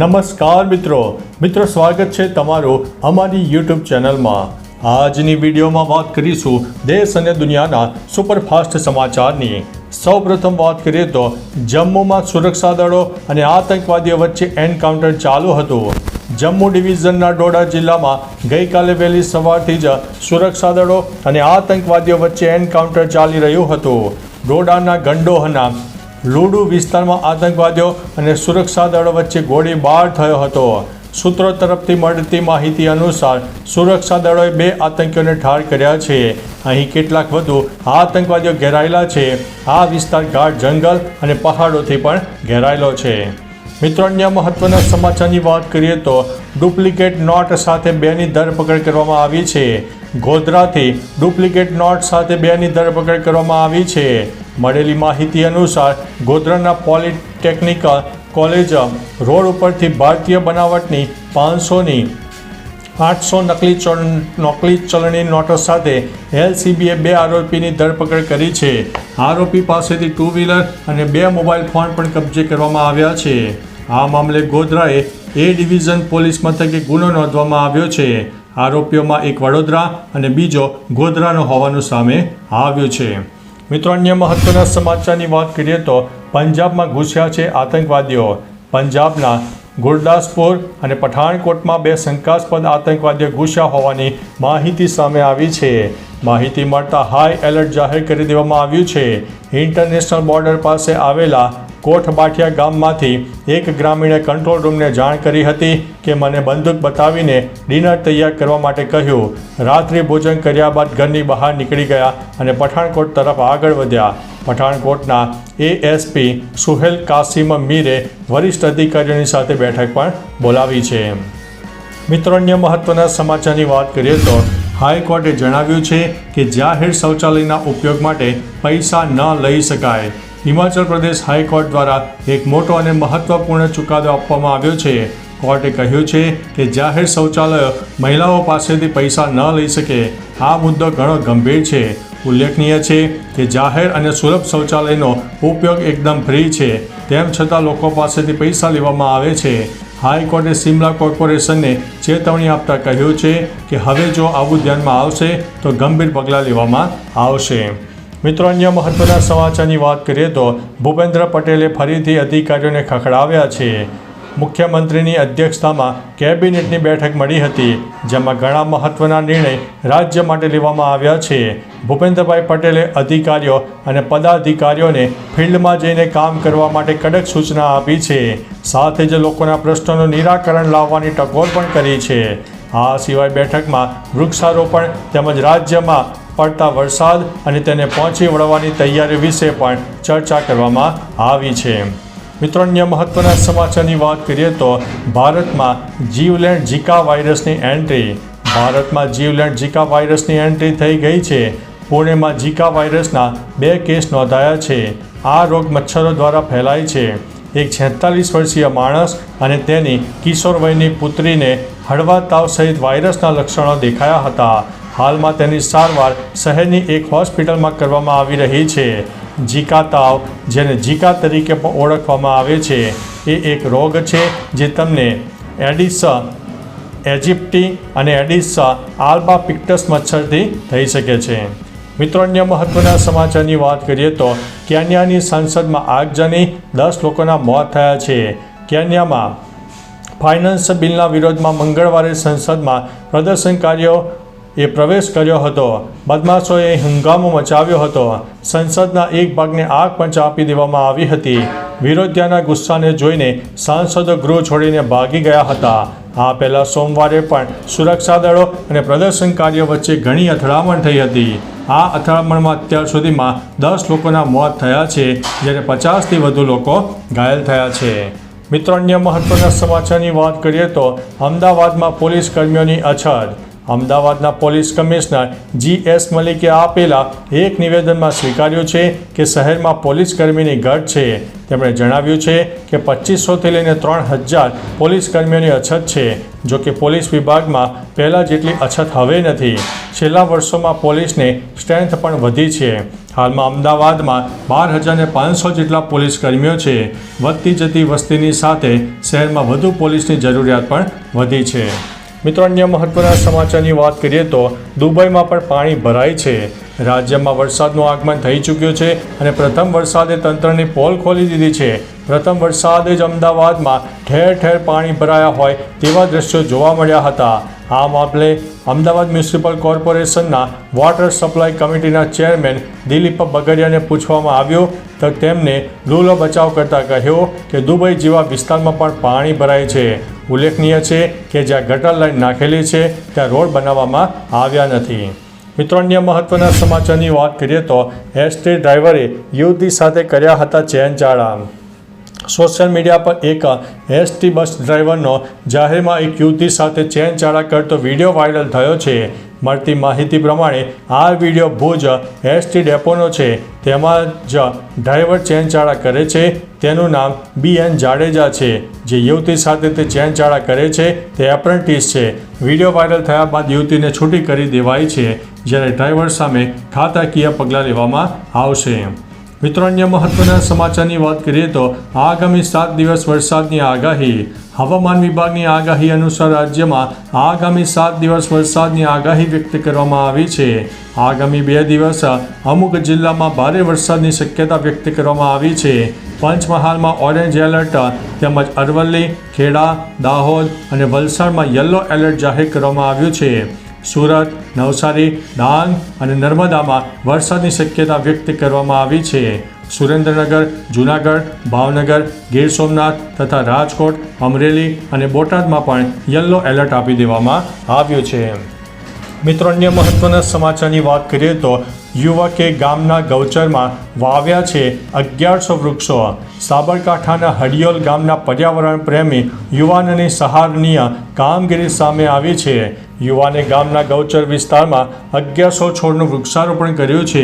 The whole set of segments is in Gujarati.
નમસ્કાર મિત્રો સ્વાગત છે તમારું અમારી YouTube ચેનલમાં। આજની વિડીયોમાં વાત કરીશું દેશ અને દુનિયાના સુપરફાસ્ટ સમાચારની। સૌપ્રથમ વાત કરીએ તો જમ્મુમાં સુરક્ષા દળો અને આતંકવાદીઓ વચ્ચે એન્કાઉન્ટર ચાલુ હતું। જમ્મુ ડિવિઝનના ડોડા જિલ્લામાં ગઈકાલે વહેલી સવારથી જ સુરક્ષા દળો અને આતંકવાદીઓ વચ્ચે એન્કાઉન્ટર ચાલી રહ્યું હતું। ડોડાના ગંડોહના લુડુ વિસ્તારમાં આતંકવાદીઓ અને સુરક્ષા દળો વચ્ચે ગોળીબાર થયો હતો। સૂત્રો તરફથી મળતી માહિતી અનુસાર સુરક્ષા દળોએ 2 આતંકીઓને ઠાર કર્યા છે। અહીં કેટલાક વધુ આતંકવાદીઓ ઘેરાયેલા છે। આ વિસ્તાર ગાઢ જંગલ અને પહાડોથી પણ ઘેરાયેલો છે। મિત્રો, અન્ય મહત્વના સમાચારની વાત કરીએ તો ડુપ્લિકેટ નોટ સાથે 2ની ધરપકડ કરવામાં આવી છે। ગોધરાથી ડુપ્લિકેટ નોટ સાથે 2ની ધરપકડ કરવામાં આવી છે। મળેલી માહિતી અનુસાર ગોધરાના પોલિટેકનિક કોલેજ રોડ ઉપરથી ભારતીય બનાવટની 500ની 800 નકલી ચલણી નોટો સાથે એલસીબીએ 2 આરોપીની ધરપકડ કરી છે। આરોપી પાસેથી 2 વ્હીલર અને 2 મોબાઈલ ફોન પણ કબજે કરવામાં આવ્યા છે। આ મામલે ગોધરાએ એ ડિવિઝન પોલીસ મથકે ગુનો નોંધવામાં આવ્યો છે। આરોપીઓમાં એક વડોદરા અને બીજો ગોધરાનો હોવાનું સામે આવ્યું છે। મિત્રો, અન્ય મહત્વના સમાચારની વાત કરીએ તો પંજાબમાં ઘૂસ્યા છે આતંકવાદીઓ। પંજાબના ગુરદાસપુર અને પઠાણકોટમાં 2 શંકાસ્પદ આતંકવાદીઓ ઘૂસ્યા હોવાની માહિતી સામે આવી છે। માહિતી મળતા હાઈ એલર્ટ જાહેર કરી દેવામાં આવ્યું છે। ઇન્ટરનેશનલ બોર્ડર પાસે આવેલા કોઠબાઠિયા ગામમાંથી એક ગ્રામીણે કંટ્રોલ રૂમને જાણ કરી હતી કે મને બંદૂક બતાવીને ડિનર તૈયાર કરવા માટે કહ્યું। રાત્રિ ભોજન કર્યા બાદ ઘરની બહાર નીકળી ગયા અને પઠાણકોટ તરફ આગળ વધ્યા। પઠાણકોટના એએસપી સુહેલ કાસિમ મીરે વરિષ્ઠ અધિકારીઓની સાથે બેઠક પણ બોલાવી છે। મિત્રો, અન્ય મહત્વના સમાચારની વાત કરીએ તો હાઈકોર્ટે જણાવ્યું છે કે જાહેર શૌચાલયના ઉપયોગ માટે પૈસા ન લઈ શકાય। હિમાચલ પ્રદેશ હાઈકોર્ટ દ્વારા એક મોટો અને મહત્વપૂર્ણ ચુકાદો આપવામાં આવ્યો છે। કોર્ટે કહ્યું છે કે જાહેર શૌચાલયો મહિલાઓ પાસેથી પૈસા ન લઈ શકે। આ મુદ્દો ઘણો ગંભીર છે। ઉલ્લેખનીય છે કે જાહેર અને સુલભ શૌચાલયનો ઉપયોગ એકદમ ફ્રી છે, તેમ છતાં લોકો પાસેથી પૈસા લેવામાં આવે છે। હાઈકોર્ટે સિમલા કોર્પોરેશનને ચેતવણી આપતા કહ્યું છે કે હવે જો આવું ધ્યાનમાં આવશે તો ગંભીર પગલાં લેવામાં આવશે। મિત્રો, અન્ય મહત્વના સમાચારની વાત કરીએ તો ભૂપેન્દ્ર પટેલે ફરીથી અધિકારીઓને ખખડાવ્યા છે। મુખ્યમંત્રીની અધ્યક્ષતામાં કેબિનેટની બેઠક મળી હતી, જેમાં ઘણા મહત્વના નિર્ણય રાજ્ય માટે લેવામાં આવ્યા છે। ભૂપેન્દ્રભાઈ પટેલે અધિકારીઓ અને પદાધિકારીઓને ફિલ્ડમાં જઈને કામ કરવા માટે કડક સૂચના આપી છે। સાથે જ લોકોના પ્રશ્નોનું નિરાકરણ લાવવાની ટકોર પણ કરી છે। આ સિવાય બેઠકમાં વૃક્ષારોપણ તેમજ રાજ્યમાં પડતા વરસાદ અને તેને પહોંચી વળવાની તૈયારી વિશે પણ ચર્ચા કરવામાં આવી છે। મિત્રો, અન્ય મહત્વના સમાચારની વાત કરીએ તો ભારતમાં જીવલેણ ઝિકા વાયરસની એન્ટ્રી। ભારતમાં જીવલેણ ઝિકા વાયરસની એન્ટ્રી થઈ ગઈ છે। પુણેમાં ઝિકા વાયરસના 2 કેસ નોંધાયા છે। આ રોગ મચ્છરો દ્વારા ફેલાય છે। એક 46 વર્ષીય માણસ અને તેની કિશોર વયની પુત્રીને હળવા તાવ સહિત વાયરસના લક્ષણો દેખાયા હતા। હાલમાં તેની સારવાર શહેરની એક હોસ્પિટલમાં કરવામાં આવી રહી છે। ઝિકા તાવ, જેને ઝિકા તરીકે પણ ઓળખવામાં આવે છે, એ એક રોગ છે જે તમને એડિસ એજિપ્ટી અને એડિસ આલ્બાપિક્ટસ મચ્છરથી થઈ શકે છે। મિત્રો, અન્ય મહત્વના સમાચારની વાત કરીએ તો કેન્યાની સંસદમાં આગજની 10 લોકોના મોત થયા છે। કેન્યામાં ફાઇનાન્સ બિલના વિરોધમાં મંગળવારે સંસદમાં પ્રદર્શનકારીઓ પ્રવેશ કર્યો હતો। બદમાશોએ હંગામો મચાવ્યો હતો। સંસદના એક ભાગને આગ પણ ચાંપી દેવામાં આવી હતી। વિરોધીઓના ગુસ્સાને જોઈને સાંસદો ગૃહ છોડીને ભાગી ગયા હતા। આ પહેલાં સોમવારે પણ સુરક્ષા દળો અને પ્રદર્શનકારીઓ વચ્ચે ઘણી અથડામણ થઈ હતી। આ અથડામણમાં અત્યાર સુધીમાં 10 લોકોના મોત થયા છે, જ્યારે 50થી વધુ લોકો ઘાયલ થયા છે। મિત્રો, અન્ય મહત્વના સમાચારની વાત કરીએ તો અમદાવાદમાં પોલીસ કર્મીઓની અછત। અમદાવાદના પોલીસ કમિશનર GS મલિકે આપેલા એક નિવેદનમાં સ્વીકાર્યું છે કે શહેરમાં પોલીસ કર્મીની ઘટ છે. તેમણે જણાવ્યું છે કે 2500થી લઈને 3000 પોલીસ કર્મીઓની અછત છે. જો કે પોલીસ વિભાગમાં પહેલાં જેટલી અછત હવે નથી. છેલ્લા વર્ષોમાં પોલીસની સ્ટ્રેન્થ પણ વધી છે. હાલમાં અમદાવાદમાં 12500 જેટલા પોલીસ કર્મીઓ છે. વધતી જતી વસ્તીની સાથે શહેરમાં વધુ પોલીસની જરૂરિયાત પણ વધી છે. મિત્રો, અન્ય મહત્વના સમાચારની વાત કરીએ તો દુબઈમાં પણ પાણી ભરાય છે. રાજ્યમાં વરસાદનું આગમન થઈ ચૂક્યું છે અને પ્રથમ વરસાદે તંત્રની પોલ ખોલી દીધી છે. પ્રથમ વરસાદે જ અમદાવાદમાં ઠેર ઠેર પાણી ભરાયા હોય તેવા દ્રશ્યો જોવા મળ્યા હતા. આ મામલે અમદાવાદ મ્યુનિસિપલ કોર્પોરેશનના વોટર સપ્લાય કમિટીના ચેરમેન દિલીપ બગડિયાને પૂછવામાં આવ્યું તો તેમને રૂલો બચાવ કરતા કહ્યું કે દુબઈ જેવા વિસ્તારમાં પણ પાણી ભરાય છે. ઉલ્લેખનીય છે કે જ્યાં ગટર લાઈન નાખેલી છે ત્યાં રોડ બનાવવામાં આવ્યા નથી. મિત્રો, અન્ય મહત્વના સમાચારની વાત કરીએ તો એસટી ડ્રાઈવરે યુવતી સાથે કર્યા હતા ચેનચાળા. સોશિયલ મીડિયા પર એક એસટી બસ ડ્રાઈવરનો જાહેરમાં એક યુવતી સાથે ચેનચાળા કરતો વિડીયો વાયરલ થયો છે. મળતી માહિતી પ્રમાણે આ વિડીયો ભુજ એસટી ડેપોનો છે. તેમાં જ ડ્રાઈવર ચેનચાળા કરે છે. તેનું નામ BN જાડેજા છે. જે યુવતી સાથે તે ચેનચાળા કરે છે તે એપ્રેન્ટિસ છે. વિડીયો વાયરલ થયા બાદ યુવતીને છૂટી કરી દેવાઈ છે, જ્યારે ડ્રાઈવર સામે ખાતાકીય પગલાં લેવામાં આવશે. મિત્રો, અન્ય મહત્વના સમાચારની વાત કરીએ તો આગામી 7 દિવસ વરસાદની આગાહી. હવામાન વિભાગની આગાહી અનુસાર રાજ્યમાં આગામી 7 દિવસ વરસાદની આગાહી વ્યક્ત કરવામાં આવી છે. આગામી 2 દિવસ અમુક જિલ્લામાં ભારે વરસાદની શક્યતા વ્યક્ત કરવામાં આવી છે. પંચમહાલમાં ઓરેન્જ એલર્ટ તેમજ અરવલ્લી, ખેડા, દાહોદ અને વલસાડમાં યલો એલર્ટ જાહેર કરવામાં આવ્યું છે. સુરત, નવસારી, ડાંગ અને નર્મદામાં વરસાદની શક્યતા વ્યક્ત કરવામાં આવી છે. સુરેન્દ્રનગર, જૂનાગઢ, ભાવનગર, ગીર સોમનાથ તથા રાજકોટ, અમરેલી અને બોટાદમાં પણ યલો એલર્ટ આપી દેવામાં આવ્યું છે. મિત્રો, અન્ય મહત્વના સમાચારની વાત કરીએ તો યુવકે ગામના ગૌચરમાં વાવ્યા છે 1100 વૃક્ષો. સાબરકાંઠાના હડિયોલ ગામના પર્યાવરણ પ્રેમી યુવાનની સહારનીય કામગીરી સામે આવી છે. યુવાને ગામના ગૌચર વિસ્તારમાં 1100 છોડનું વૃક્ષારોપણ કર્યું છે.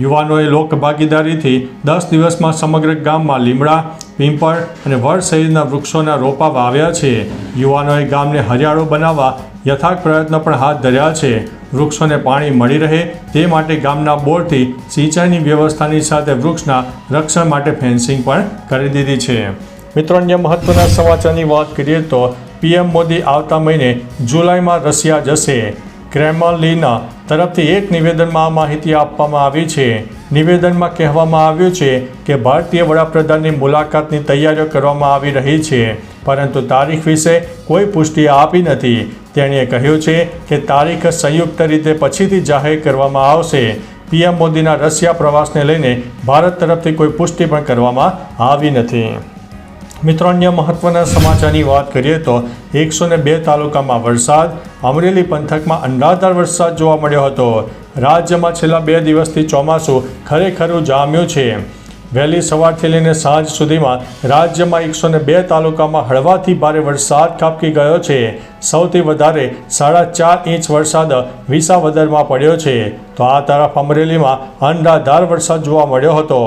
યુવાનોએ લોકભાગીદારીથી 10 દિવસમાં સમગ્ર ગામમાં લીમડા, પીંપળ અને વડ સહિતના વૃક્ષોના રોપા વાવ્યા છે. યુવાનોએ ગામને હરિયાળું બનાવવા યથાર્થ પ્રયત્નો પણ હાથ ધર્યા છે. વૃક્ષોને પાણી મળી રહે તે માટે ગામના બોરથી સિંચાઈની વ્યવસ્થાની સાથે વૃક્ષના રક્ષણ માટે ફેન્સિંગ પણ કરી દીધી છે. મિત્રો, અન્ય મહત્વના સમાચારની વાત કરીએ તો PM મોદી આવતા મહિને જુલાઈમાં રશિયા જશે. ક્રેમલિન તરફથી એક નિવેદનમાં આ માહિતી આપવામાં આવી છે. નિવેદનમાં કહેવામાં આવ્યું છે કે ભારતીય વડાપ્રધાનની મુલાકાતની તૈયારીઓ કરવામાં આવી રહી છે, પરંતુ તારીખ વિશે કોઈ પુષ્ટિ આપી નથી. તેણીએ કહ્યું છે કે તારીખ સંયુક્ત રીતે પછીથી જાહેર કરવામાં આવશે. PM મોદીના રશિયા પ્રવાસને લઈને ભારત તરફથી કોઈ પુષ્ટિ પણ કરવામાં આવી નથી. મિત્રો, અન્ય મહત્વના સમાચારની વાત કરીએ તો 102 તાલુકામાં વરસાદ. અમરેલી પંથકમાં અનરાધાર વરસાદ જોવા મળ્યો હતો. રાજ્યમાં છેલ્લા 2 દિવસથી ચોમાસું ખરેખર જામ્યું છે. વહેલી સવારથી લઈને સાંજ સુધીમાં રાજ્યમાં 102 તાલુકામાં હળવાથી ભારે વરસાદ ખાબકી ગયો છે. સૌથી વધારે 4.5 ઇંચ વરસાદ વિસાવદરમાં પડ્યો છે. તો આ તરફ અમરેલીમાં અનરાધાર વરસાદ જોવા મળ્યો હતો.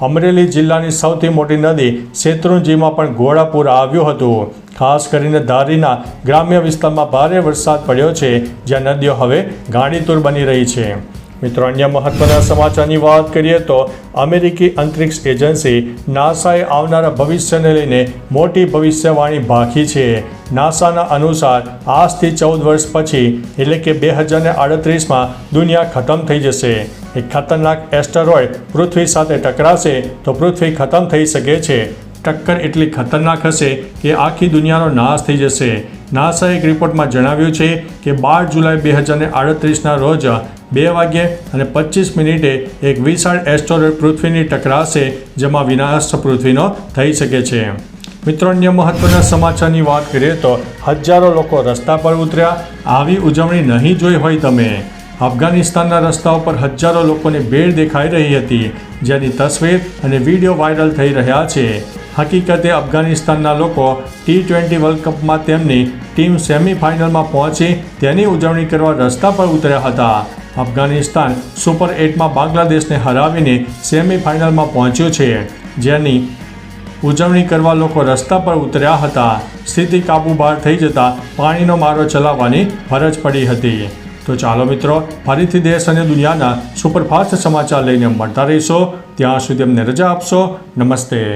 અમરેલી જિલ્લાની સૌથી મોટી નદી શેત્રુંજીમાં પણ ઘોડાપૂર આવ્યું હતું. ખાસ કરીને ધારીના ગ્રામ્ય વિસ્તારમાં ભારે વરસાદ પડ્યો છે, જ્યાં નદીઓ હવે ગાંડીતુર બની રહી છે. મિત્રો, અન્ય મહત્વના સમાચારની વાત કરીએ તો અમેરિકી અંતરિક્ષ એજન્સી નાસાએ આવનારા ભવિષ્યને લઈને મોટી ભવિષ્યવાણી ભાખી છે. નાસાના અનુસાર આજથી 14 વર્ષ પછી એટલે કે 2038માં દુનિયા ખતમ થઈ જશે. એક ખતરનાક એસ્ટરોઇડ પૃથ્વી સાથે ટકરાશે તો પૃથ્વી ખતમ થઈ શકે છે. ટક્કર એટલી ખતરનાક હશે કે આખી દુનિયાનો નાશ થઈ જશે. નાસાએ એક રિપોર્ટમાં જણાવ્યું છે કે 12 જુલાઈ 2038ના રોજ 2:25 એક વિશાળ એસ્ટરોઇડ પૃથ્વીની ટકરાશે, જેમાં વિનાશ પૃથ્વીનો થઈ શકે છે. મિત્રો, અન્ય મહત્વના સમાચારની વાત કરીએ તો હજારો લોકો રસ્તા પર ઉતર્યા. આવી ઉજવણી નહીં જોઈ હોય તમે. અફઘાનિસ્તાનના રસ્તાઓ પર હજારો લોકોની ભીડ દેખાઈ રહી હતી, જેની તસવીર અને વિડીયો વાયરલ થઈ રહ્યા છે. હકીકતે અફઘાનિસ્તાનના લોકો T20 વર્લ્ડ કપમાં તેમની ટીમ સેમીફાઇનલમાં પહોંચી તેની ઉજવણી કરવા રસ્તા પર ઉતર્યા હતા. અફઘાનિસ્તાન સુપર 8માં બાંગ્લાદેશને હરાવીને સેમીફાઇનલમાં પહોંચ્યું છે, જેની ઉજવણી કરવા લોકો રસ્તા પર ઉતર્યા હતા. સ્થિતિ કાબુ બહાર થઈ જતાં પાણીનો મારો ચલાવવાની ફરજ પડી હતી. તો ચાલો મિત્રો, ફરીથી દેશ અને દુનિયાના સુપરફાસ્ટ સમાચાર લઈને મળતા રહીશો. ત્યાં સુધી અમને રજા આપશો. નમસ્તે.